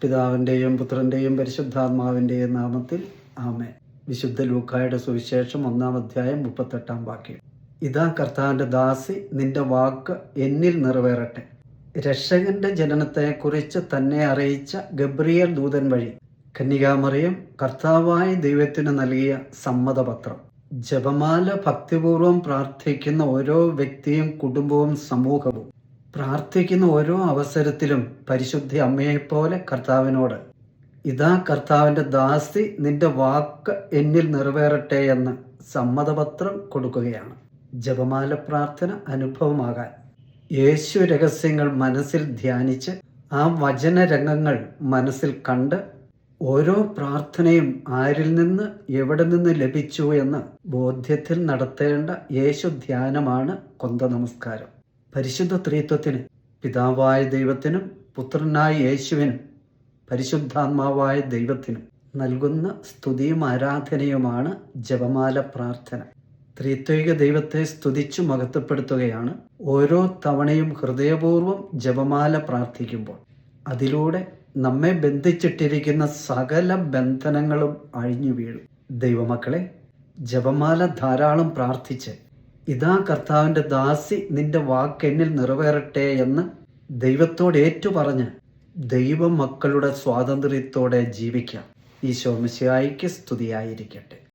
പിതാവിൻ്റെയും പുത്രൻ്റെയും പരിശുദ്ധാത്മാവിൻ്റെയും നാമത്തിൽ ആമേൻ. വിശുദ്ധ ലൂക്കായുടെ സുവിശേഷം 1-ാം അധ്യായം 38-ാം വാക്യം. ഇതാ കർത്താവിൻ്റെ ദാസി, നിന്റെ വാക്ക് എന്നിൽ നിറവേറട്ടെ. രക്ഷകന്റെ ജനനത്തെക്കുറിച്ച് തന്നെ അറിയിച്ച ഗബ്രിയേൽ ദൂതൻ വഴി കന്യകാമറിയം കർത്താവായ ദൈവത്തിന് നൽകിയ സമ്മതപത്രം. ജപമാല ഭക്തിപൂർവം പ്രാർത്ഥിക്കുന്ന ഓരോ വ്യക്തിയും കുടുംബവും സമൂഹവും പ്രാർത്ഥിക്കുന്ന ഓരോ അവസരത്തിലും പരിശുദ്ധ അമ്മയെപ്പോലെ കർത്താവിനോട് ഇതാ കർത്താവിൻ്റെ ദാസി, നിന്റെ വാക്ക് എന്നിൽ നിറവേറട്ടെ എന്ന് സമ്മതപത്രം കൊടുക്കുകയാണ്. ജപമാല പ്രാർത്ഥന അനുഭവമാകാൻ യേശു രഹസ്യങ്ങൾ മനസ്സിൽ ധ്യാനിച്ച് ആ വചനരംഗങ്ങൾ മനസ്സിൽ കണ്ട് ഓരോ പ്രാർത്ഥനയും ആരിൽ നിന്ന് എവിടെ നിന്ന് ലഭിച്ചു എന്ന് ബോധ്യത്തിൽ നടത്തേണ്ട യേശു ധ്യാനമാണ് കൊന്ത നമസ്കാരം. പരിശുദ്ധ ത്രിത്വത്തിന്, പിതാവായ ദൈവത്തിനും പുത്രനായ യേശുവിനും പരിശുദ്ധാത്മാവായ ദൈവത്തിനും നൽകുന്ന സ്തുതിയും ആരാധനയുമാണ് ജപമാല പ്രാർത്ഥന. ത്രിത്വിക ദൈവത്തെ സ്തുതിച്ചു മഹത്വപ്പെടുത്തുകയാണ് ഓരോ തവണയും ഹൃദയപൂർവ്വം ജപമാല പ്രാർത്ഥിക്കുമ്പോൾ. അതിലൂടെ നമ്മെ ബന്ധിച്ചിട്ടിരിക്കുന്ന സകല ബന്ധനങ്ങളും അഴിഞ്ഞു വീഴും. ദൈവമക്കളെ, ജപമാല ധാരാളം പ്രാർത്ഥിച്ച് ഇതാ കർത്താവിൻ്റെ ദാസി, നിന്റെ വാക്ക് എന്നിൽ നിറവേറട്ടെ എന്ന് ദൈവത്തോട് ഏറ്റുപറഞ്ഞ് ദൈവമക്കളുടെ സ്വാതന്ത്ര്യത്തോടെ ജീവിക്കാം. ഈശോ മിശിഹായ്ക്ക് സ്തുതിയായിരിക്കട്ടെ.